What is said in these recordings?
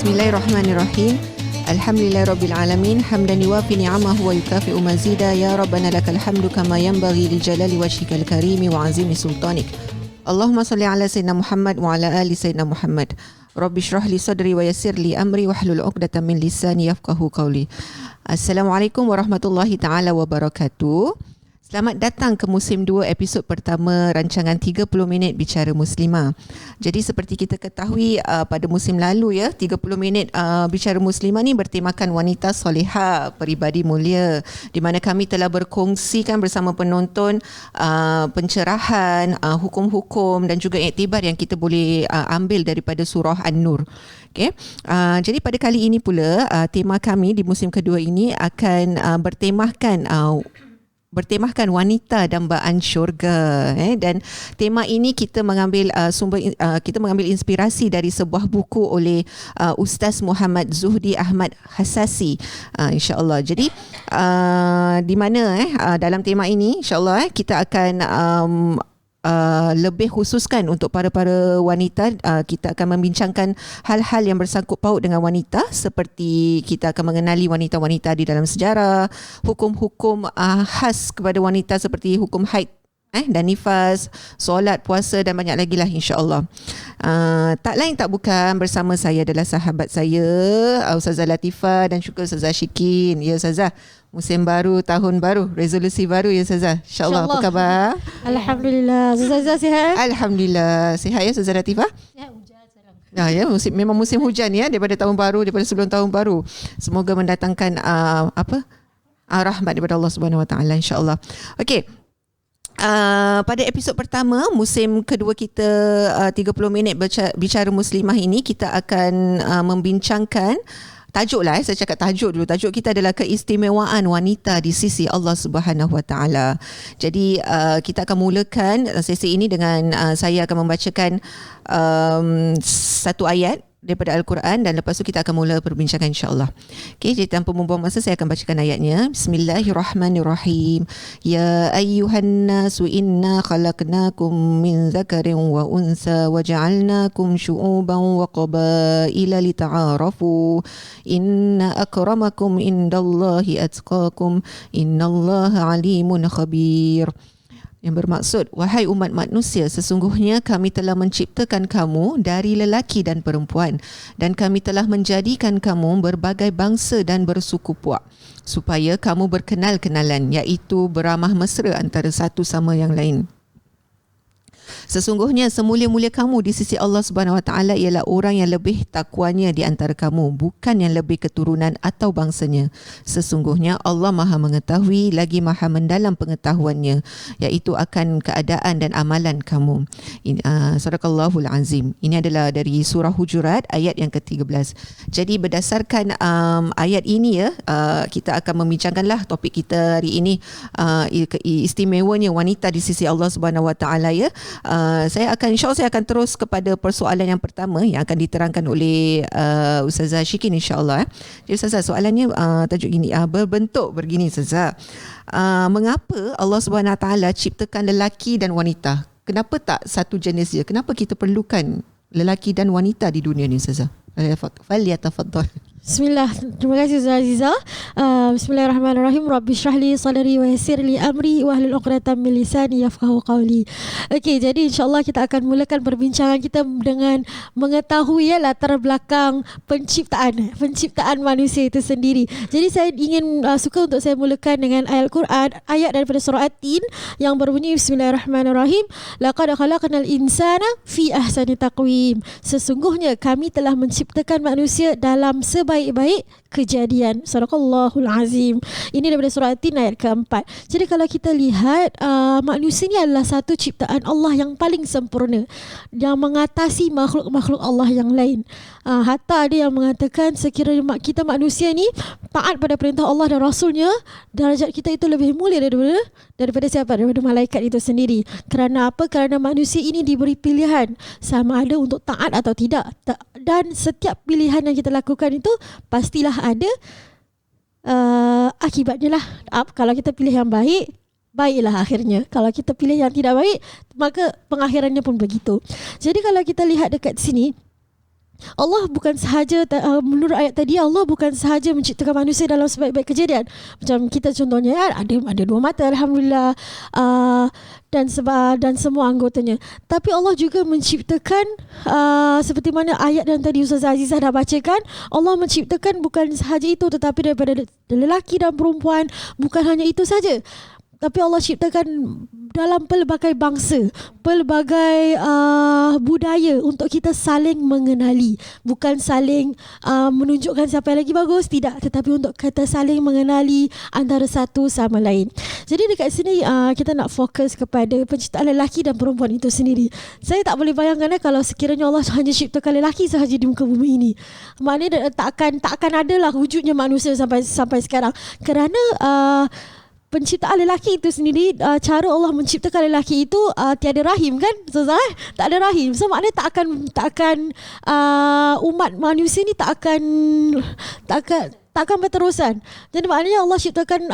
Bismillahirrahmanirrahim. Alhamdulillahirabbil alamin, hamdan yuwafi ni'amahu wa yukafi'u mazida, ya rabbana lakal hamdu kama yanbaghi li jalali wajhikal karimi wa azimi sultanik. Allahumma salli ala sayyidina Muhammad wa ala ali sayyidina Muhammad. Rabbi shrah li sadri wa yassir li amri wahlul 'uqdatam min lisani yafqahu qawli. Assalamualaikum warahmatullahi taala wabarakatuh. Selamat datang ke musim 2 episod pertama rancangan 30 minit bicara muslimah. Jadi seperti kita ketahui pada musim lalu 30 minit bicara muslimah ni bertemakan wanita solehah, peribadi mulia, di mana kami telah berkongsikan bersama penonton pencerahan, hukum-hukum dan juga iktibar yang kita boleh ambil daripada surah An-Nur. Okay. Jadi pada kali ini pula tema kami di musim kedua ini akan bertemahkan wanita dambaan syurga, dan tema ini kita mengambil inspirasi dari sebuah buku oleh Ustaz Muhammad Zuhdi Ahmad Hassasi, insya-Allah. Jadi di mana dalam tema ini insya-Allah kita akan lebih khususkan untuk para wanita, kita akan membincangkan hal-hal yang bersangkut paut dengan wanita, seperti kita akan mengenali wanita-wanita di dalam sejarah, hukum-hukum khas kepada wanita seperti hukum haid dan nifas, solat, puasa dan banyak lagi lah, insya-Allah. Tak lain tak bukan, bersama saya adalah sahabat saya Ustazah Latifah dan juga Ustazah Syikin. Ya Ustazah, musim baru, tahun baru, resolusi baru ya Ustazah. InsyaAllah. Apa khabar? Alhamdulillah. Ustazah sihat? Alhamdulillah. Sihat ya Ustazah Latifah? Sihat, hujan sekarang. Ya, memang musim hujan ya, daripada tahun baru, daripada sebelum tahun baru. Semoga mendatangkan rahmat daripada Allah Subhanahu Wa Taala, insya-Allah. Okey. Pada episod pertama musim kedua kita 30 minit bicara muslimah ini, kita akan membincangkan tajuk lah, saya cakap tajuk dulu. Tajuk kita adalah keistimewaan wanita di sisi Allah Subhanahu Wa Taala. Jadi kita akan mulakan sesi ini dengan saya akan membacakan satu ayat daripada Al-Quran, dan lepas tu kita akan mula perbincangan, insya-Allah. Okey, jadi tanpa membuang masa saya akan bacakan ayatnya. Bismillahirrahmanirrahim. Ya ayyuhan nasu inna khalaqnakum min dzakarin wa unsa wa ja'alnakum syu'uban wa qabaila lita'arafu. Inna akramakum indallahi atqakum. Innallaha alimun khabir. Yang bermaksud, wahai umat manusia, sesungguhnya kami telah menciptakan kamu dari lelaki dan perempuan, dan kami telah menjadikan kamu berbagai bangsa dan bersuku puak, supaya kamu berkenal-kenalan, iaitu beramah mesra antara satu sama yang lain. Sesungguhnya semulia-mulia kamu di sisi Allah Subhanahu Wa Taala ialah orang yang lebih takwanya di antara kamu, bukan yang lebih keturunan atau bangsanya. Sesungguhnya Allah Maha mengetahui lagi Maha mendalam pengetahuannya, iaitu akan keadaan dan amalan kamu. Sadaqallahul azim. Ini adalah dari surah Hujurat ayat yang ke-13. Jadi berdasarkan ayat ini kita akan membincangkanlah topik kita hari ini, istimewanya wanita di sisi Allah Subhanahu Wa Taala. InsyaAllah saya akan terus kepada persoalan yang pertama yang akan diterangkan oleh Ustazah Syikin, insyaAllah. Jadi Ustazah, soalannya tajuk gini, berbentuk begini Ustazah. Mengapa Allah Subhanahu Wa Taala ciptakan lelaki dan wanita? Kenapa tak satu jenis je? Kenapa kita perlukan lelaki dan wanita di dunia ni Ustazah? Falyatafaddal. Bismillah. Terima kasih Ustazah Aziza. Bismillahirrahmanirrahim. Rabbi shrah li sadri wa yassir li amri wahlul 'uqdatam min lisani yafqahu qawli. Okey, jadi insya-Allah kita akan mulakan perbincangan kita dengan mengetahui latar belakang penciptaan manusia itu sendiri. Jadi saya ingin suka untuk saya mulakan dengan ayat Al-Quran, ayat daripada surah At-Tin yang berbunyi Bismillahirrahmanirrahim. Laqad khalaqnal insana fi ahsani taqwim. Sesungguhnya kami telah menciptakan manusia dalam sebaik-baik kejadian. Sadaqallahul azim. Ini daripada surah At-Tin ayat keempat. Jadi kalau kita lihat manusia ni adalah satu ciptaan Allah yang paling sempurna, yang mengatasi makhluk-makhluk Allah yang lain. Hatta ada yang mengatakan sekiranya kita manusia ni taat pada perintah Allah dan Rasulnya, darjat kita itu lebih mulia daripada siapa? Daripada malaikat itu sendiri. Kerana apa? Kerana manusia ini diberi pilihan sama ada untuk taat atau tidak. Dan setiap pilihan yang kita lakukan itu pastilah ada akibatnya lah. Kalau kita pilih yang baik, baiklah akhirnya. Kalau kita pilih yang tidak baik, maka pengakhirannya pun begitu. Jadi kalau kita lihat dekat sini, Allah bukan sahaja menurut ayat tadi, Allah bukan sahaja menciptakan manusia dalam sebaik-baik kejadian. Macam kita contohnya ada dua mata, alhamdulillah, dan semua anggotanya. Tapi Allah juga menciptakan seperti mana ayat yang tadi Ustazah Azizah dah bacakan, Allah menciptakan bukan sahaja itu, tetapi daripada lelaki dan perempuan. Bukan hanya itu saja, tapi Allah ciptakan dalam pelbagai bangsa, pelbagai budaya untuk kita saling mengenali. Bukan saling menunjukkan siapa yang lagi bagus, tidak, tetapi untuk kita saling mengenali antara satu sama lain. Jadi dekat sini kita nak fokus kepada penciptaan lelaki dan perempuan itu sendiri. Saya tak boleh bayangkan kalau sekiranya Allah hanya ciptakan lelaki sahaja di muka bumi ini. Maknanya tak akan adalah wujudnya manusia sampai sekarang. Kerana penciptaan lelaki itu sendiri, cara Allah menciptakan lelaki itu tiada rahim kan, Ustazah? Tak ada rahim. So maknanya tak akan umat manusia ni tak akan berterusan. Jadi maknanya Allah ciptakan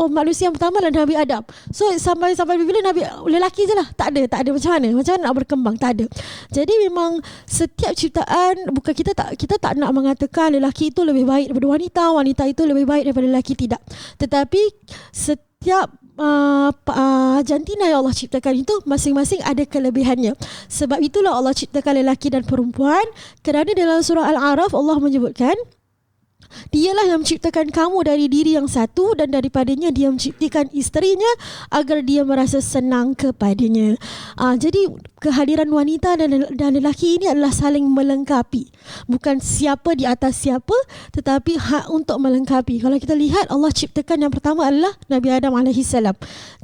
manusia yang pertama adalah Nabi Adam. So sampai bila Nabi lelaki je lah. Tak ada macam mana nak berkembang, tak ada. Jadi memang setiap ciptaan, bukan kita tak nak mengatakan lelaki itu lebih baik daripada wanita itu lebih baik daripada lelaki, tidak. Tetapi setiap jantina yang Allah ciptakan itu masing-masing ada kelebihannya. Sebab itulah Allah ciptakan lelaki dan perempuan. Kerana dalam surah Al-A'raf Allah menyebutkan, Dialah yang menciptakan kamu dari diri yang satu, dan daripadanya Dia menciptakan isterinya agar dia merasa senang kepadanya. Jadi kehadiran wanita dan lelaki ini adalah saling melengkapi. Bukan siapa di atas siapa, tetapi hak untuk melengkapi. Kalau kita lihat, Allah ciptakan yang pertama adalah Nabi Adam AS.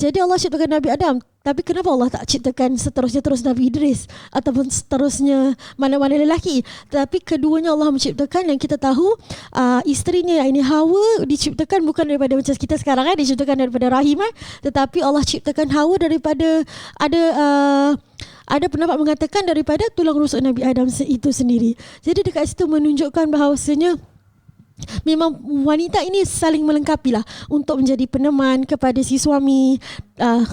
Jadi Allah ciptakan Nabi Adam, tapi kenapa Allah tak ciptakan seterusnya terus Nabi Idris ataupun seterusnya mana-mana lelaki? Tapi keduanya Allah menciptakan, yang kita tahu isterinya, yang ini Hawa, diciptakan bukan daripada macam kita sekarang diciptakan daripada rahim, tetapi Allah ciptakan Hawa daripada ada pendapat mengatakan daripada tulang rusuk Nabi Adam itu sendiri. Jadi dekat situ menunjukkan bahawasanya memang wanita ini saling melengkapi lah untuk menjadi peneman kepada si suami.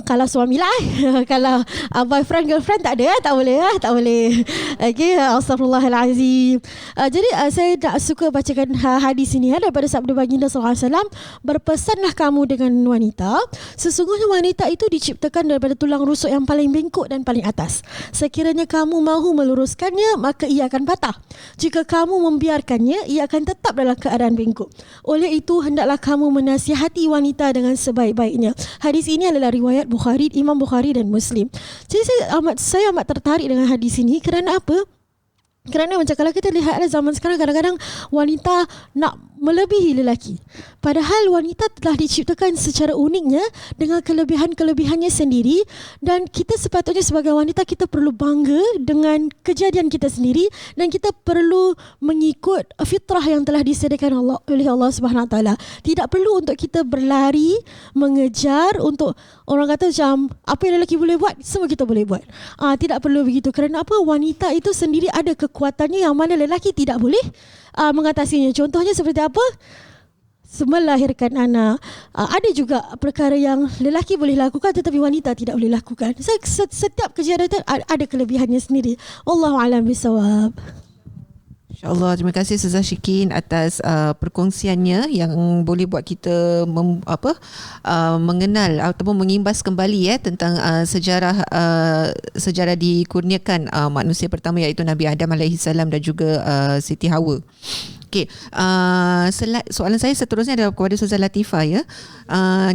Kalau suami lah kalau boyfriend girlfriend tak ada, tak boleh. Okay, astagfirullahalazim. Jadi saya tak suka bacakan hadis ini daripada sabda baginda SAW. Berpesanlah kamu dengan wanita, sesungguhnya wanita itu diciptakan daripada tulang rusuk yang paling bengkok dan paling atas. Sekiranya kamu mahu meluruskannya, maka ia akan patah. Jika kamu membiarkannya, ia akan tetap dalam keadaan bengkok. Oleh itu, hendaklah kamu menasihati wanita dengan sebaik-baiknya. Hadis ini adalah riwayat Bukhari, Imam Bukhari dan Muslim. Jadi saya amat tertarik dengan hadis ini. Kerana apa? Kerana macam kalau kita lihat zaman sekarang, kadang-kadang wanita nak melebihi lelaki. Padahal wanita telah diciptakan secara uniknya dengan kelebihan-kelebihannya sendiri, dan kita sepatutnya sebagai wanita kita perlu bangga dengan kejadian kita sendiri, dan kita perlu mengikut fitrah yang telah disediakan oleh Allah Subhanahu Wa Taala. Tidak perlu untuk kita berlari mengejar untuk orang kata macam apa yang lelaki boleh buat semua kita boleh buat. Tidak perlu begitu. Kerana apa? Wanita itu sendiri ada kekuatannya yang mana lelaki tidak boleh mengatasinya. Contohnya seperti apa? Melahirkan anak. Ada juga perkara yang lelaki boleh lakukan tetapi wanita tidak boleh lakukan. Setiap kejadian ada kelebihannya sendiri. Wallahu a'lam bisawab. InsyaAllah, terima kasih Ustazah Shikin atas perkongsiannya yang boleh buat kita mengenal ataupun mengimbas kembali tentang sejarah dikurniakan manusia pertama, iaitu Nabi Adam AS dan juga Siti Hawa. Okey, soalan saya seterusnya adalah kepada Ustazah Latifah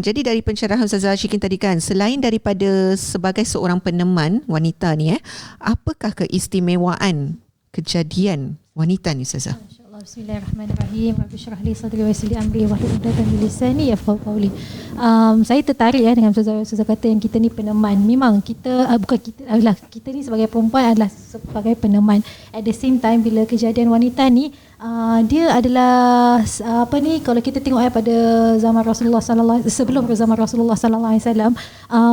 jadi dari pencerahan Ustazah Shikin tadi kan, selain daripada sebagai seorang peneman wanita ni apakah keistimewaan kejadian wanita ni Ustazah? InsyaAllah. Bismillahirrahmanirrahim. Rabbi syrah li sadri wa yassir li amri wahlul 'uqdatam min lisani yafqahu qawli. Saya tertarik dengan Ustazah kata yang kita ni peneman. Memang kita kita ni sebagai perempuan adalah sebagai peneman. At the same time, bila kejadian wanita ni dia adalah kalau kita tengok pada zaman Rasulullah sebelum zaman Rasulullah sallallahu alaihi wasallam,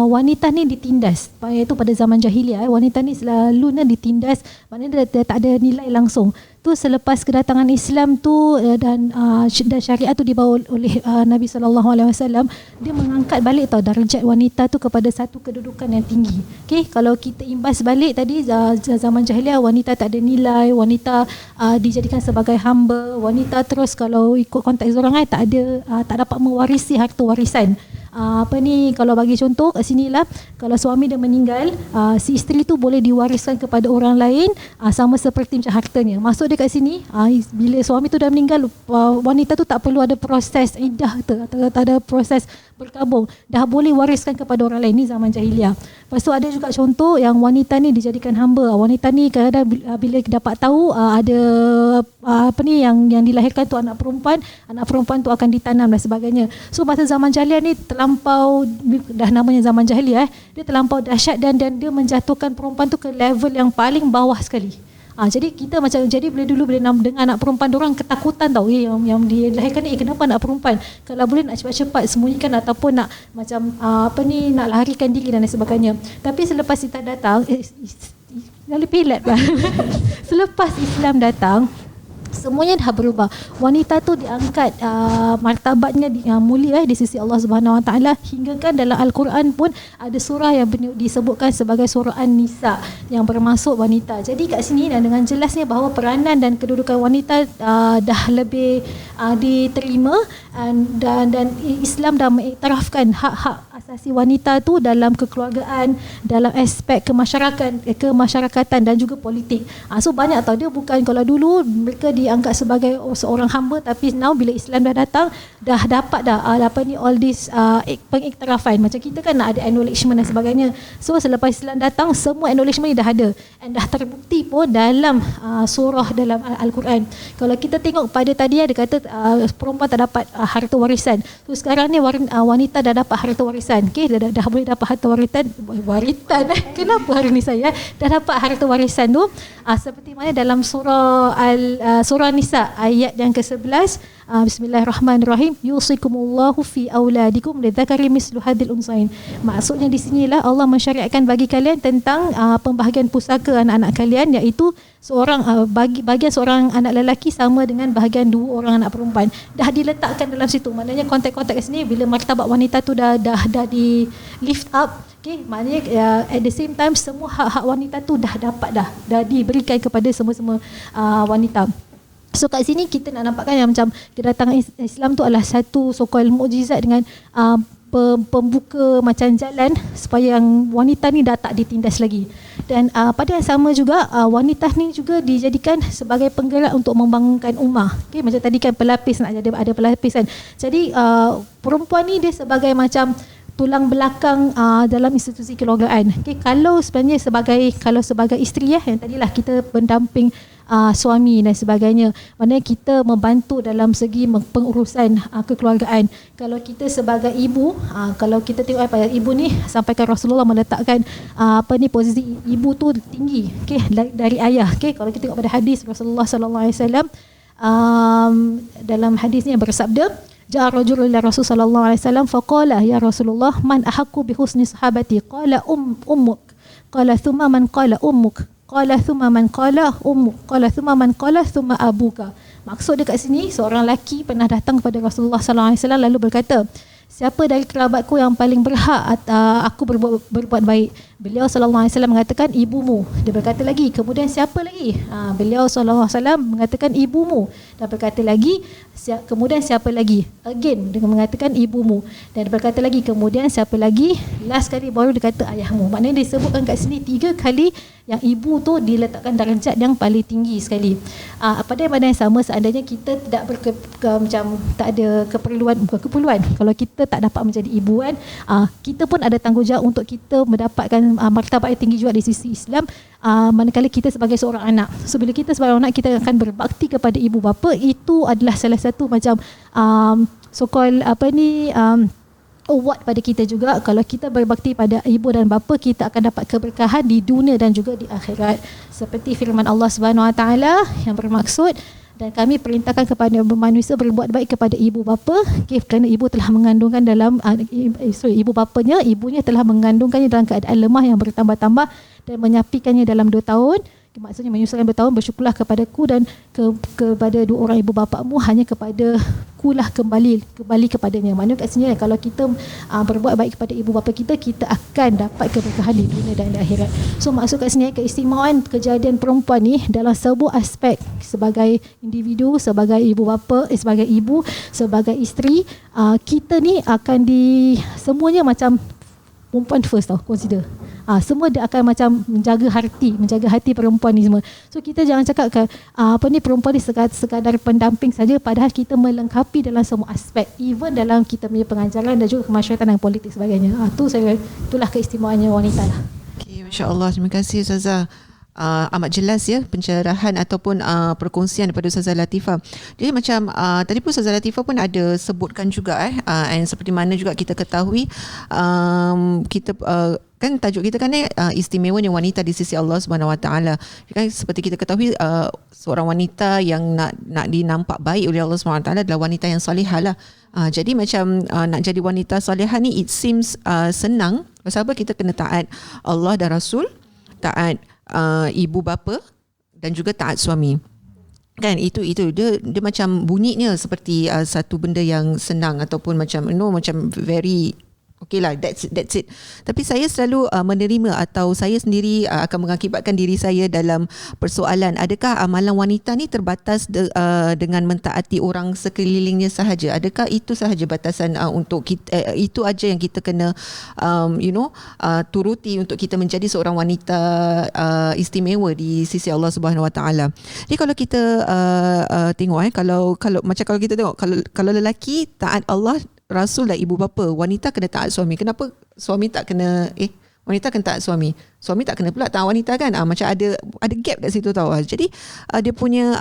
wanita ni ditindas, iaitu pada zaman jahiliah wanita ni selalu ditindas, maknanya dia tak ada nilai langsung. tu selepas kedatangan Islam tu dan syariat tu dibawa oleh Nabi SAW, dia mengangkat balik tau darjat wanita tu kepada satu kedudukan yang tinggi. Okey, kalau kita imbas balik tadi zaman jahiliah, wanita tak ada nilai, wanita dijadikan sebagai hamba, wanita terus kalau ikut konteks orang tak dapat mewarisi harta warisan. Kalau bagi contoh kat sini lah, kalau suami dia meninggal, si isteri tu boleh diwariskan kepada orang lain sama seperti macam hartanya. Maksud dia kat sini, bila suami tu dah meninggal, wanita tu tak perlu ada proses iddah atau tak ada proses berkabung, dah boleh wariskan kepada orang lain. Ni zaman jahiliah. Lepas tu ada juga contoh yang wanita ni dijadikan hamba. Wanita ni kadang-kadang bila dapat tahu ada yang dilahirkan tu anak perempuan tu akan ditanam dan sebagainya. So masa zaman jahiliah ni terlampau, dah namanya zaman jahiliah, dia terlampau dahsyat dan dia menjatuhkan perempuan tu ke level yang paling bawah sekali. Jadi kita bila dengar anak perempuan, diorang ketakutan tau, yang dilahirkan ni kenapa anak perempuan, kalau boleh nak cepat-cepat sembunyikan ataupun nak nak larikan diri dan sebagainya. Tapi selepas kita datang selepas Islam datang, semuanya dah berubah. Wanita tu diangkat martabatnya mulia di sisi Allah Subhanahu Wa Taala, hingga kan dalam Al-Quran pun ada surah yang disebutkan sebagai surah An-Nisa yang bermaksud wanita. Jadi kat sini dengan jelasnya bahawa peranan dan kedudukan wanita dah lebih diterima dan Islam dah mengiktirafkan hak-hak asasi wanita tu dalam kekeluargaan, dalam aspek kemasyarakatan dan juga politik. So banyak tau, dia bukan kalau dulu mereka dianggap sebagai seorang hamba, tapi now bila Islam dah datang, dah dapat all this pengiktirafan. Macam kita kan nak ada acknowledgement dan sebagainya. So selepas Islam datang, semua acknowledgement ni dah ada dan dah terbukti pun dalam surah dalam Al-Quran. Kalau kita tengok pada tadi ada kata perempuan tak dapat harta warisan. So sekarang ni wanita dah dapat harta warisan. Okay, dah boleh dapat harta warisan. Kenapa hari ni saya dah dapat harta warisan tu? Seperti mana dalam surah Nisa ayat yang ke-11, Bismillahirrahmanirrahim, yusikumullahu fi auladikum lidzakari mislu hadil unsain. Maksudnya di sinilah Allah mensyariatkan bagi kalian tentang pembahagian pusaka anak-anak kalian, iaitu bahagian seorang anak lelaki sama dengan bahagian dua orang anak perempuan. Dah diletakkan dalam situ. Maknanya konteks-konteks sini bila martabat wanita tu dah di lift up. Okay, maknanya at the same time semua hak-hak wanita tu dah diberikan kepada semua wanita. So kat sini kita nak nampakkan yang macam kedatangan Islam tu adalah satu so-called mukjizat dengan pembuka macam jalan supaya yang wanita ni dah tak ditindas lagi. Dan pada yang sama juga wanita ni juga dijadikan sebagai penggerak untuk membangunkan ummah. Okay, macam tadi kan pelapis, nak jadi ada pelapis kan. Jadi perempuan ni dia sebagai macam tulang belakang dalam institusi keluargaan. Okay, kalau sebagai isteri yang tadilah kita pendamping suami dan sebagainya, maknanya kita membantu dalam segi pengurusan kekeluargaan. Kalau kita sebagai ibu, kalau kita tengok ibu ni sampaikan Rasulullah meletakkan posisi ibu tu tinggi, okay, dari ayah. Okay, kalau kita tengok pada hadis Rasulullah SAW, dalam hadisnya bersabda, ja'a rajulun ila Rasul sallallahu alaihi wasallam faqala ya Rasulullah man ahaqqu bi husni sahabati qala ummuk qala thumma man qala ummuk qala thumma man qala ummuk qala thumma man qala thumma abuka. Maksud dia kat sini, seorang lelaki pernah datang kepada Rasulullah sallallahu alaihi wasallam lalu berkata, siapa dari kerabatku yang paling berhak aku berbuat baik? Beliau sallallahu alaihi wasallam mengatakan ibumu. Dia berkata lagi, kemudian siapa lagi? Beliau sallallahu alaihi wasallam mengatakan ibumu. Dan berkata lagi, kemudian siapa lagi? Again dia mengatakan ibumu. Dan dia berkata lagi, kemudian siapa lagi? Last kali baru dia kata ayahmu. Maknanya disebutkan kat sini 3 kali yang ibu tu diletakkan darjat yang paling tinggi sekali. Pada yang sama, seandainya kita tidak macam tak ada keperluan, kalau kita tak dapat menjadi ibu kan, kita pun ada tanggungjawab untuk kita mendapatkan martabat yang tinggi juga di sisi Islam, manakala kita sebagai seorang anak. So bila kita sebagai anak, kita akan berbakti kepada ibu bapa. Itu adalah salah satu macam so-called award pada kita juga. Kalau kita berbakti pada ibu dan bapa, kita akan dapat keberkahan di dunia dan juga di akhirat. Seperti firman Allah Subhanahu Wa Taala yang bermaksud, dan kami perintahkan kepada manusia berbuat baik kepada ibu bapa, kerana ibu telah mengandungkan dalam ibunya telah mengandungkannya dalam keadaan lemah yang bertambah-tambah dan menyapikannya dalam 2 tahun. maksudnya menyusulkan bertahun, bersyukurlah kepadaku dan kepada dua orang ibu bapakmu, hanya kepada kulah kembali kepadanya. Maknanya kat sini kalau kita berbuat baik kepada ibu bapa kita, kita akan dapat keberkahan di dunia dan di akhirat. So maksud kat sini keistimewaan kejadian perempuan ni dalam sebuah aspek sebagai individu, sebagai ibu bapa, sebagai ibu, sebagai isteri, kita ni akan semuanya macam perempuan first tau, consider. Semua dia akan macam menjaga hati perempuan ni semua. So kita jangan cakap perempuan ni sekadar pendamping saja, padahal kita melengkapi dalam semua aspek, even dalam kita punya pengajaran dan juga kemasyarakatan dan politik sebagainya. Itulah keistimewaannya wanita lah. Okay, Masya Allah, terima kasih Ustazah. Amat jelas ya pencerahan ataupun perkongsian daripada Ustazah Latifah. Jadi macam tadi pun Ustazah Latifah pun ada sebutkan juga and seperti mana juga kita ketahui kita kan tajuk kita kan istimewanya wanita di sisi Allah Subhanahu Wa Taala. Kan seperti kita ketahui seorang wanita yang nak dinampak baik oleh Allah Subhanahu Wa Taala adalah wanita yang salihah lah. Jadi macam nak jadi wanita salihah ni it seems senang. Pasal apa? Kita kena taat Allah dan Rasul, taat ibu bapa dan juga taat suami. Kan itu dia macam bunyinya seperti satu benda yang senang ataupun macam macam very okay lah, that's it. Tapi saya selalu menerima atau saya sendiri akan mengakibatkan diri saya dalam persoalan, adakah amalan wanita ni terbatas dengan mentaati orang sekelilingnya sahaja? Adakah itu sahaja batasan untuk kita, itu aja yang kita kena turuti untuk kita menjadi seorang wanita istimewa di sisi Allah Subhanahu Wa Taala. Jadi kalau kita tengok kalau kita tengok kalau lelaki taat Allah, Rasul dan ibu bapa, wanita kena taat suami. Kenapa suami tak kena wanita kena taat suami? Suami tak kena pula taat wanita kan? Macam ada gap kat situ tau. Jadi dia punya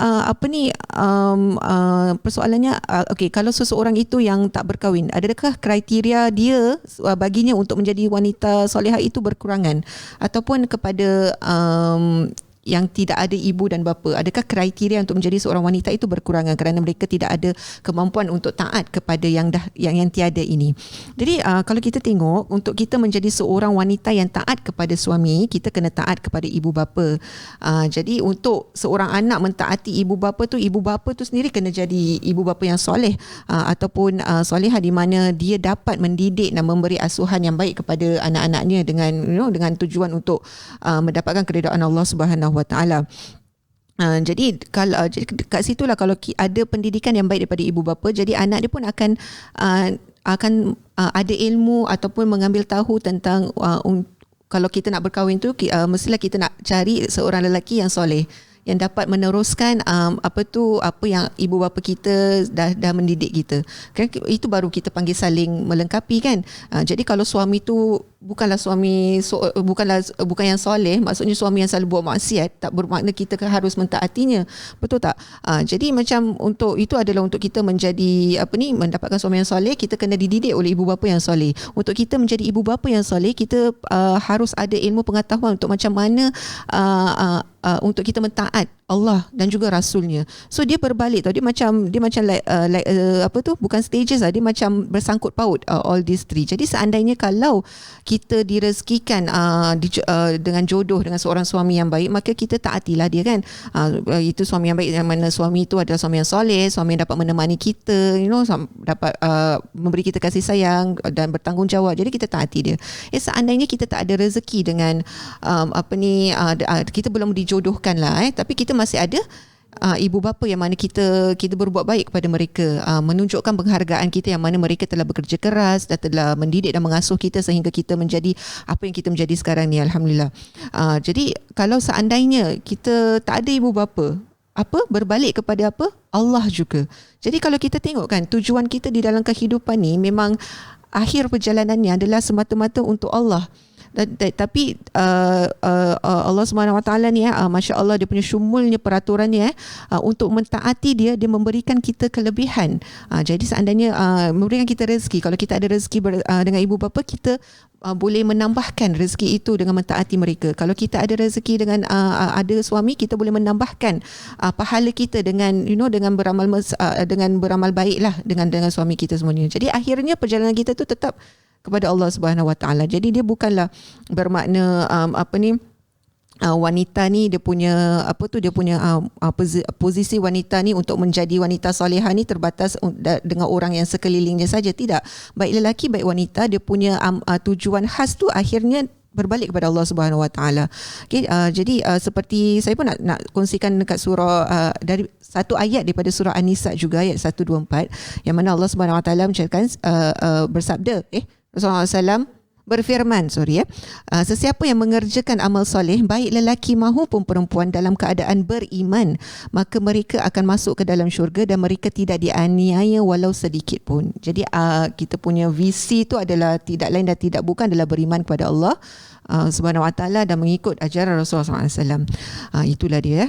persoalannya okey, kalau seseorang itu yang tak berkahwin, adakah kriteria dia baginya untuk menjadi wanita solehah itu berkurangan, ataupun kepada yang tidak ada ibu dan bapa, adakah kriteria untuk menjadi seorang wanita itu berkurangan kerana mereka tidak ada kemampuan untuk taat kepada yang tiada ini? Jadi kalau kita tengok, untuk kita menjadi seorang wanita yang taat kepada suami, kita kena taat kepada ibu bapa. Jadi untuk seorang anak mentaati ibu bapa tu sendiri kena jadi ibu bapa yang soleh ataupun solehah, di mana dia dapat mendidik dan memberi asuhan yang baik kepada anak-anaknya dengan tujuan untuk mendapatkan keridaan Allah Subhanahu Wa Taala. Jadi kat situlah kalau ada pendidikan yang baik daripada ibu bapa, jadi anak dia pun akan ada ilmu ataupun mengambil tahu tentang kalau kita nak berkahwin tu mestilah kita nak cari seorang lelaki yang soleh, yang dapat meneruskan apa yang ibu bapa kita dah mendidik kita. Kan itu baru kita panggil saling melengkapi kan. Jadi kalau suami tu bukan yang soleh, maksudnya suami yang selalu buat maksiat, tak bermakna kita harus mentaatinya. Betul tak? Jadi macam itu adalah untuk kita menjadi mendapatkan suami yang soleh, kita kena dididik oleh ibu bapa yang soleh. Untuk kita menjadi ibu bapa yang soleh, kita harus ada ilmu pengetahuan untuk macam mana untuk kita mentaat Allah dan juga Rasulnya. So dia berbalik tau, dia macam bukan stages lah, dia macam bersangkut paut all these three. Jadi seandainya kalau kita direzekikan dengan jodoh dengan seorang suami yang baik, maka kita taatilah dia kan. Itu suami yang baik, yang mana suami itu adalah suami yang soleh, suami yang dapat menemani kita, dapat memberi kita kasih sayang dan bertanggungjawab. Jadi kita taati dia. Seandainya kita tak ada rezeki dengan kita belum dijodohkan lah, tapi kita masih ada ibu bapa yang mana kita berbuat baik kepada mereka, menunjukkan penghargaan kita yang mana mereka telah bekerja keras dan telah mendidik dan mengasuh kita sehingga kita menjadi apa yang kita menjadi sekarang ni, alhamdulillah. Jadi kalau seandainya kita tak ada ibu bapa, berbalik kepada Allah juga. Jadi kalau kita tengok kan, tujuan kita di dalam kehidupan ni memang akhir perjalanannya adalah semata-mata untuk Allah. Tapi Allah Subhanahu Wa Taala ni Masya Allah, dia punya syumulnya peraturannya untuk mentaati dia memberikan kita kelebihan. Jadi seandainya memberikan kita rezeki, kalau kita ada rezeki dengan ibu bapa, kita boleh menambahkan rezeki itu dengan mentaati mereka. Kalau kita ada rezeki dengan ada suami, kita boleh menambahkan pahala kita dengan dengan beramal baiklah dengan suami kita semuanya. Jadi akhirnya perjalanan kita tu tetap kepada Allah Subhanahu Wa Taala. Jadi dia bukanlah bermakna wanita ni dia punya posisi wanita ni untuk menjadi wanita solehah ni terbatas dengan orang yang sekelilingnya saja. Tidak, baik lelaki baik wanita, dia punya tujuan khas tu akhirnya berbalik kepada Allah Subhanahu Wa Taala. Okay, jadi seperti saya pun nak kongsikan dekat surah dari satu ayat daripada surah An-Nisa juga, ayat 124, yang mana Allah Subhanahu Wa Taala menceritakan bersabda, Rasulullah SAW berfirman, sesiapa yang mengerjakan amal soleh, baik lelaki maupun perempuan, dalam keadaan beriman, maka mereka akan masuk ke dalam syurga dan mereka tidak dianiaya walau sedikit pun. Jadi kita punya visi itu adalah tidak lain dan tidak bukan adalah beriman kepada Allah Subhanahu Wa Taala dan mengikut ajaran Rasulullah SAW. Itulah dia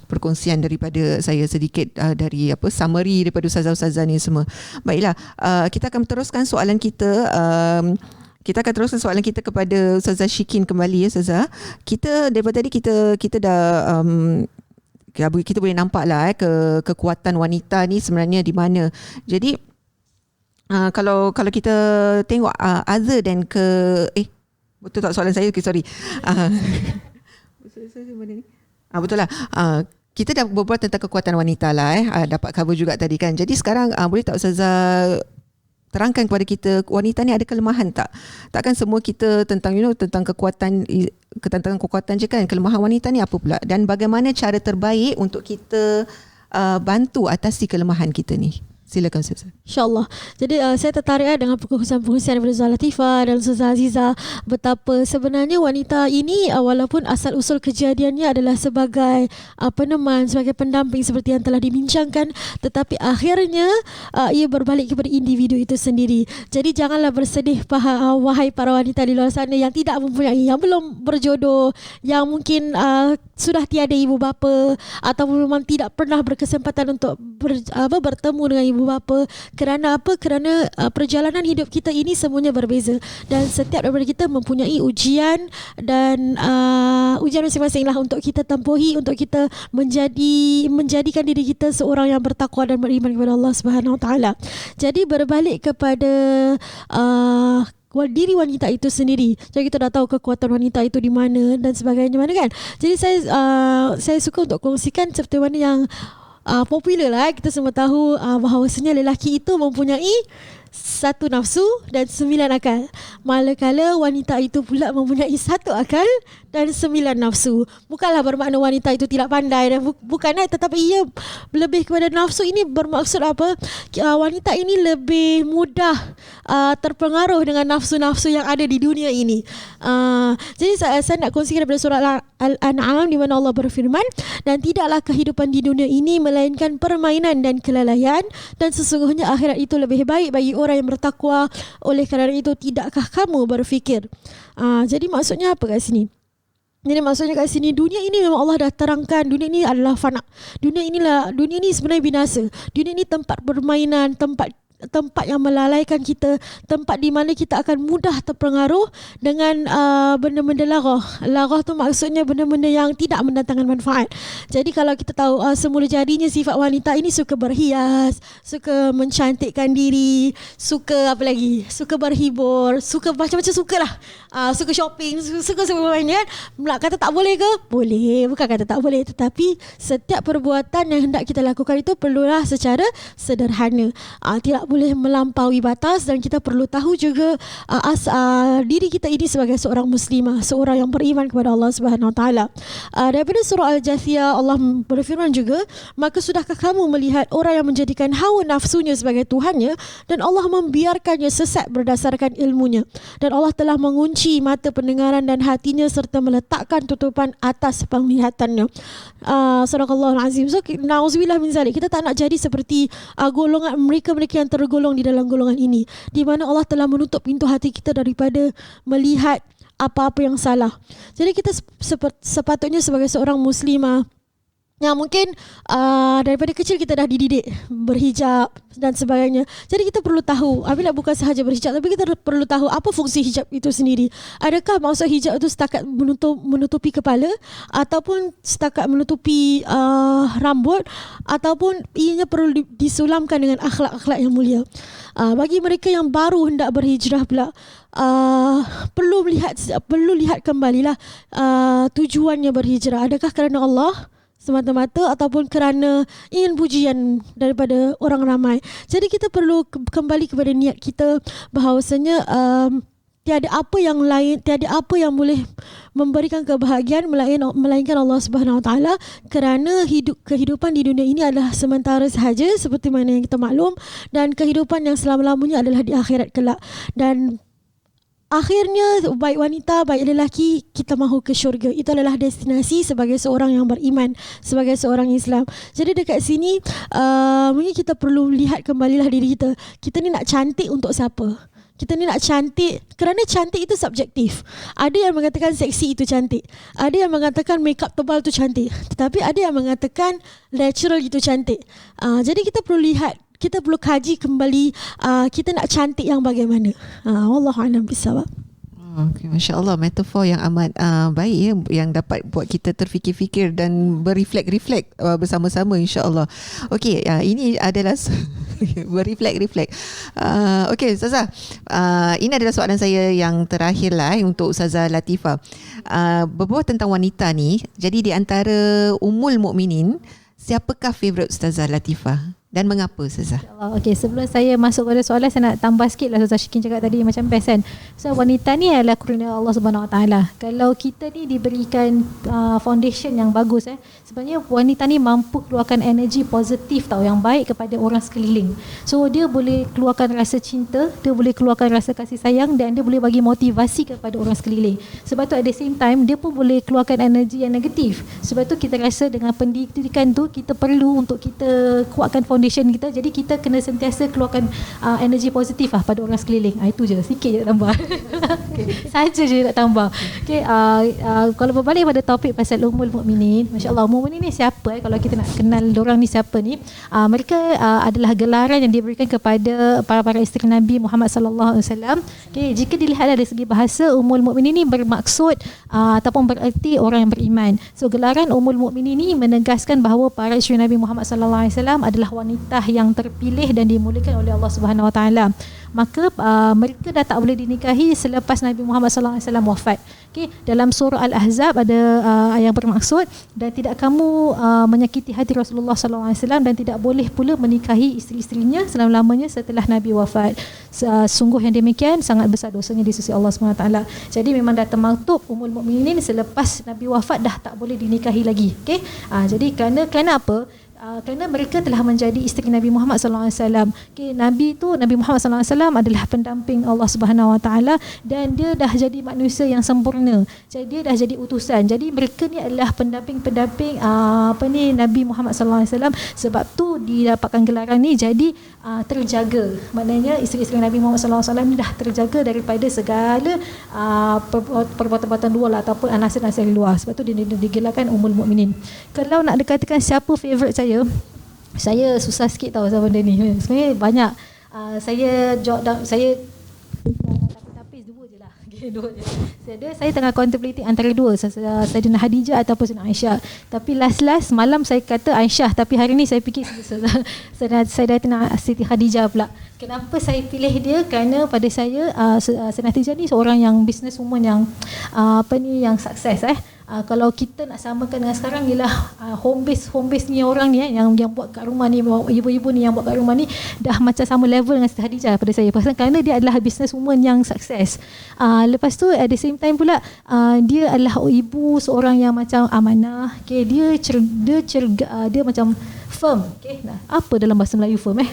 perkongsian daripada saya sedikit dari summary daripada ustazah-ustazah ni semua. Baiklah, kita akan teruskan soalan kita. Kita akan teruskan soalan kita kepada Ustazah Syikin kembali, ya Ustazah. Kita daripada tadi kita dah kita boleh nampak lah kekuatan wanita ni sebenarnya di mana. Jadi kalau kita tengok other than betul tak soalan saya? Okay, sorry. Betul lah. Kita dah berbual tentang kekuatan wanita lah, dapat cover juga tadi kan. Jadi sekarang boleh tak Ustazah terangkan kepada kita, wanita ni ada kelemahan tak? Takkan semua kita tentang tentang kekuatan je kan. Kelemahan wanita ni apa pula? Dan bagaimana cara terbaik untuk kita bantu atasi kelemahan kita ni? Silakan Ustazah. InsyaAllah. Jadi saya tertarik dengan perkongsian daripada Ustazah Latifah dan Ustazah Azizah, betapa sebenarnya wanita ini walaupun asal usul kejadiannya adalah sebagai peneman, sebagai pendamping seperti yang telah dibincangkan, tetapi akhirnya ia berbalik kepada individu itu sendiri. Jadi janganlah bersedih wahai para wanita di luar sana yang tidak mempunyai, yang belum berjodoh, yang mungkin sudah tiada ibu bapa ataupun memang tidak pernah berkesempatan untuk bertemu dengan ibu bapa. Kerana apa? Kerana perjalanan hidup kita ini semuanya berbeza dan setiap daripada kita mempunyai ujian dan ujian masing-masing lah untuk kita tempuhi, untuk kita menjadikan diri kita seorang yang bertakwa dan beriman kepada Allah Subhanahu Wa Taala. Jadi berbalik kepada diri wanita itu sendiri. Jadi kita dah tahu kekuatan wanita itu di mana dan sebagainya mana kan. Jadi saya suka untuk kongsikan seperti mana yang popular lah. Kita semua tahu bahawasanya lelaki itu mempunyai 1 nafsu dan 9 akal. Manakala wanita itu pula mempunyai 1 akal dan 9 nafsu. Bukanlah bermakna wanita itu tidak pandai dan bukan, tetapi ia lebih kepada nafsu. Ini bermaksud apa? Wanita ini lebih mudah terpengaruh dengan nafsu-nafsu yang ada di dunia ini. Jadi saya nak kongsikan daripada surah Al-An'am di mana Allah berfirman, dan tidaklah kehidupan di dunia ini melainkan permainan dan kelalaian, dan sesungguhnya akhirat itu lebih baik bagi orang yang bertakwa. Oleh kerana itu tidakkah kamu berfikir? Jadi maksudnya apa kat sini? Jadi maksudnya kat sini, dunia ini memang Allah dah terangkan, dunia ini adalah fana. Dunia ini sebenarnya binasa. Dunia ini tempat permainan, tempat yang melalaikan kita, tempat di mana kita akan mudah terpengaruh dengan benda-benda larah. Larah tu maksudnya benda-benda yang tidak mendatangkan manfaat. Jadi kalau kita tahu semula jadinya sifat wanita ini suka berhias, suka mencantikkan diri, suka apa lagi? Suka berhibur, suka macam-macam sukalah. Suka shopping, suka semua kan. Nak kata tak boleh ke? Boleh, bukan kata tak boleh, tetapi setiap perbuatan yang hendak kita lakukan itu perlulah secara sederhana. Tidak boleh melampaui batas, dan kita perlu tahu juga diri kita ini sebagai seorang muslimah, seorang yang beriman kepada Allah Subhanahu Wa Taala. Daripada surah Al-Jathiyah Allah berfirman juga, maka sudahkah kamu melihat orang yang menjadikan hawa nafsunya sebagai tuhannya dan Allah membiarkannya sesat berdasarkan ilmunya, dan Allah telah mengunci mata pendengaran dan hatinya serta meletakkan tutupan atas penglihatannya. Sadaqallahul azim. So na'udzubillah min zalik. Kita tak nak jadi seperti golongan mereka yang tergolong di dalam golongan ini, di mana Allah telah menutup pintu hati kita daripada melihat apa-apa yang salah. Jadi kita sepatutnya sebagai seorang muslimah yang mungkin daripada kecil kita dah dididik berhijab dan sebagainya. Jadi kita perlu tahu, apabila bukan sahaja berhijab, tapi kita perlu tahu apa fungsi hijab itu sendiri. Adakah maksud hijab itu setakat menutupi kepala, ataupun setakat menutupi rambut, ataupun ianya perlu disulamkan dengan akhlak-akhlak yang mulia. Bagi mereka yang baru hendak berhijrah pula, perlu lihat kembalilah tujuannya berhijrah. Adakah kerana Allah semata-mata ataupun kerana ingin pujian daripada orang ramai. Jadi kita perlu kembali kepada niat kita bahawasanya tiada apa yang boleh memberikan kebahagiaan melainkan Allah Subhanahu Wa Taala, kerana kehidupan di dunia ini adalah sementara sahaja seperti mana yang kita maklum, dan kehidupan yang selama-lamanya adalah di akhirat kelak. Dan akhirnya baik wanita baik lelaki kita mahu ke syurga. Itu adalah destinasi sebagai seorang yang beriman, sebagai seorang Islam. Jadi dekat sini mungkin kita perlu lihat kembalilah diri kita. Kita ni nak cantik untuk siapa? Kita ni nak cantik kerana cantik itu subjektif. Ada yang mengatakan seksi itu cantik, ada yang mengatakan makeup tebal itu cantik, tetapi ada yang mengatakan natural itu cantik. Jadi kita perlu lihat, kita perlu kaji kembali kita nak cantik yang bagaimana. Wallahu a'lam bissawab. Okay, Masya Allah, metafor yang amat baik ya, yang dapat buat kita terfikir-fikir dan berreflek-reflek bersama-sama, insya-Allah. Okey, ini adalah berreflek-reflek. Okey, Ustazah, ini adalah soalan saya yang terakhir lah untuk Ustazah Latifah. Berbual tentang wanita ni, jadi di antara Ummul Mukminin, siapakah favourite Ustazah Latifah? Dan mengapa, Ustazah? Okey, sebelum saya masuk pada soalan, saya nak tambah sikit lah Ustazah Syikin cakap tadi macam best kan. So wanita ni adalah kurnia Allah Subhanahu Wa Taala. Kalau kita ni diberikan foundation yang bagus, sebenarnya wanita ni mampu keluarkan energi positif tau, yang baik kepada orang sekeliling. So dia boleh keluarkan rasa cinta, dia boleh keluarkan rasa kasih sayang, dan dia boleh bagi motivasi kepada orang sekeliling. Sebab tu at the same time dia pun boleh keluarkan energi yang negatif. Sebab tu kita rasa dengan pendidikan tu kita perlu untuk kita kuatkan foundation kita. Jadi kita kena sentiasa keluarkan energi positif lah pada orang sekeliling. Itu je, sikit je nak tambah. Okay. Saja je nak tambah. Okay, kalau berbalik pada topik pasal Ummul Mukminin, Masya-Allah, Ummul Mukminin ni siapa? Kalau kita nak kenal dorang ni siapa ni, mereka adalah gelaran yang diberikan kepada para isteri Nabi Muhammad sallallahu alaihi wasallam. Okay, jika dilihat dari segi bahasa, Ummul Mukminin ni bermaksud ataupun bererti orang yang beriman. So gelaran Ummul Mukminin ni menegaskan bahawa para isteri Nabi Muhammad sallallahu alaihi wasallam adalah wanita yang terpilih dan dimuliakan oleh Allah Subhanahu Wa Taala. Maka mereka dah tak boleh dinikahi selepas Nabi Muhammad sallallahu alaihi wasallam wafat. Okey, dalam surah Al-Ahzab ada yang bermaksud, dan tidak kamu menyakiti hati Rasulullah sallallahu alaihi wasallam, dan tidak boleh pula menikahi isteri-isterinya selama-lamanya setelah Nabi wafat. Sungguh yang demikian sangat besar dosanya di sisi Allah Subhanahu Wa Taala. Jadi memang dah termaktub Ummul Mukminin selepas Nabi wafat dah tak boleh dinikahi lagi. Okey. Jadi kerana apa? Kerana mereka telah menjadi isteri Nabi Muhammad sallallahu alaihi wasallam. Okay, Nabi Muhammad sallallahu alaihi wasallam adalah pendamping Allah Subhanahu Wa Taala, dan dia dah jadi manusia yang sempurna. Jadi dia dah jadi utusan. Jadi mereka ni adalah pendamping Nabi Muhammad sallallahu alaihi wasallam. Sebab tu didapatkan gelaran ni jadi terjaga. Maknanya isteri-isteri Nabi Muhammad sallallahu alaihi wasallam ni dah terjaga daripada segala perbuatan-perbuatan luar lah, ataupun anasir-anasir luar. Sebab tu dia digelarkan Ummul Mukminin. Kalau nak dikatakan siapa favourite saya susah sikit tahu pasal benda ni. Sebenarnya banyak. Saya tapi dua je lah. Dua je. Saya tengah contemplating antara dua, Sayyidina Khadijah ataupun Sayyidina Aisyah. Tapi last malam saya kata Aisyah, tapi hari ni saya fikir Sayyidatina Siti Khadijah pula. Kenapa saya pilih dia? Kerana pada saya Sayyidina Khadijah ni seorang yang businesswoman yang yang sukses. Kalau kita nak samakan dengan sekarang ialah home base ni orang ni yang buat kat rumah ni, ibu-ibu ni yang buat kat rumah ni dah macam sama level dengan Siti Khadijah pada saya. Kerana dia adalah businesswoman yang sukses. Lepas tu at the same time pula dia adalah ibu seorang yang macam amanah. Okay, dia macam firm. Okay, apa dalam bahasa Melayu firm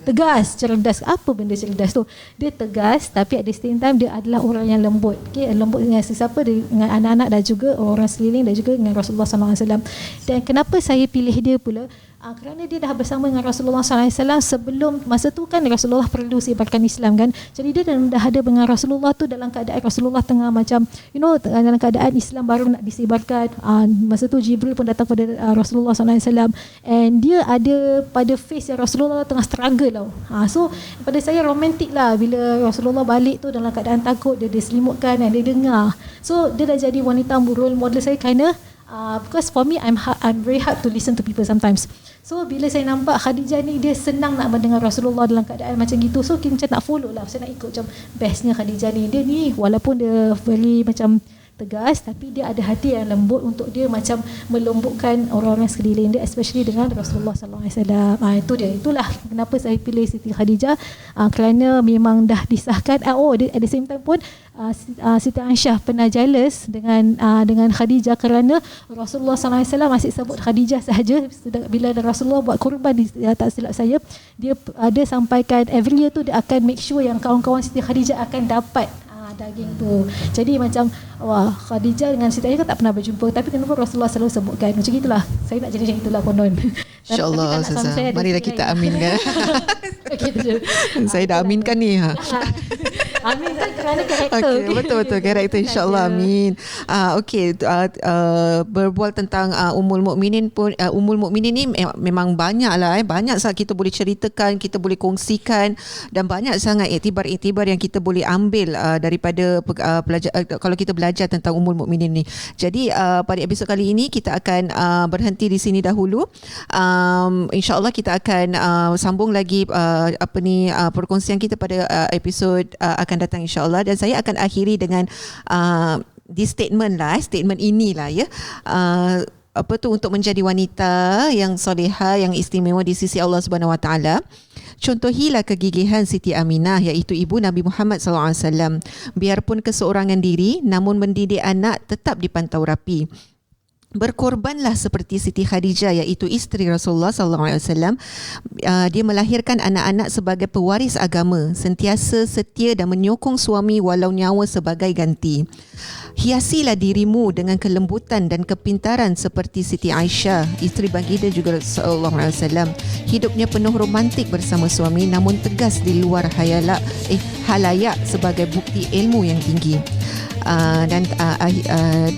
tegas, cerdas. Apa benda cerdas tu? Dia tegas, tapi at the same time dia adalah orang yang lembut. Okay, lembut dengan sesiapa, dengan anak-anak dan juga orang sekeliling, dan juga dengan Rasulullah SAW. Dan kenapa saya pilih dia pula? Kerana dia dah bersama dengan Rasulullah SAW sebelum masa tu kan Rasulullah perlu sebarkan Islam kan. Jadi dia dah ada dengan Rasulullah tu dalam keadaan Rasulullah tengah macam dalam keadaan Islam baru nak disebarkan. Masa tu Jibril pun datang pada Rasulullah SAW, and dia ada pada face yang Rasulullah tengah struggle tau. So pada saya romantik lah bila Rasulullah balik tu dalam keadaan takut, dia diselimutkan dan dia dengar. So dia dah jadi wanita role model saya, kerana because for me I'm very hard to listen to people sometimes. So bila saya nampak Khadijah ni dia senang nak mendengar Rasulullah dalam keadaan macam gitu, so kita macam nak follow lah, saya nak ikut macam bestnya Khadijah ni. Dia ni walaupun dia very macam tegas, tapi dia ada hati yang lembut untuk dia macam melembutkan orang-orang sekeliling dia, especially dengan Rasulullah sallallahu alaihi wasallam. Itu dia. Itulah kenapa saya pilih Siti Khadijah, kerana memang dah disahkan. At the same time pun Siti Aisyah pernah jealous dengan Khadijah kerana Rasulullah sallallahu alaihi wasallam masih sebut Khadijah sahaja. Bila Rasulullah buat kurban, tak silap saya, dia ada sampaikan every year tu dia akan make sure yang kawan-kawan Siti Khadijah akan dapat daging tu. Jadi macam Khadijah dengan Siti Aisyah tak pernah berjumpa, tapi kenapa Rasulullah selalu sebutkan macam itulah. Saya nak jadi macam itulah konon. InsyaAllah Ustazah, marilah kita aminkan. Saya dah aminkan ni. Amin kan kerana karakter. Okay, betul-betul karakter, insyaAllah. Amin. Berbual tentang Ummul Mukminin pun, Ummul Mukminin ni memang banyak lah, banyak sangat kita boleh ceritakan, kita boleh kongsikan, dan banyak sangat iktibar-iktibar yang kita boleh ambil daripada pelajar, kalau kita belajar tentang Ummul Mukminin ni. Jadi pada episod kali ini kita akan berhenti di sini dahulu. InsyaAllah kita akan sambung lagi perkongsian kita pada episod akan datang, insyaAllah. Dan saya akan akhiri dengan di statement inilah ya. Untuk menjadi wanita yang solehah, yang istimewa di sisi Allah Subhanahu Wa Taala. Contohilah kegigihan Siti Aminah, iaitu ibu Nabi Muhammad SAW. Biarpun keseorangan diri, namun mendidik anak tetap dipantau rapi. Berkorbanlah seperti Siti Khadijah, iaitu isteri Rasulullah SAW. Dia melahirkan anak-anak sebagai pewaris agama, sentiasa setia dan menyokong suami walau nyawa sebagai ganti. Hiasilah dirimu dengan kelembutan dan kepintaran seperti Siti Aisyah, isteri baginda juga Rasulullah SAW. Hidupnya penuh romantik bersama suami, namun tegas di luar halayak sebagai bukti ilmu yang tinggi.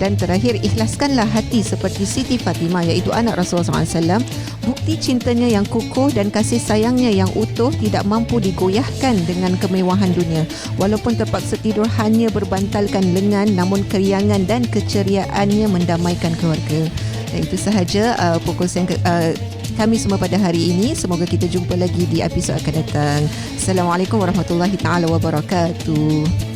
Dan terakhir, ikhlaskanlah hati seperti Siti Fatimah, iaitu anak Rasulullah SAW. Bukti cintanya yang kukuh dan kasih sayangnya yang utuh tidak mampu digoyahkan dengan kemewahan dunia. Walaupun terpaksa tidur hanya berbantalkan lengan, namun keriangan dan keceriaannya mendamaikan keluarga. Dan itu sahaja perkongsian kami semua pada hari ini. Semoga kita jumpa lagi di episod akan datang. Assalamualaikum warahmatullahi taala wabarakatuh.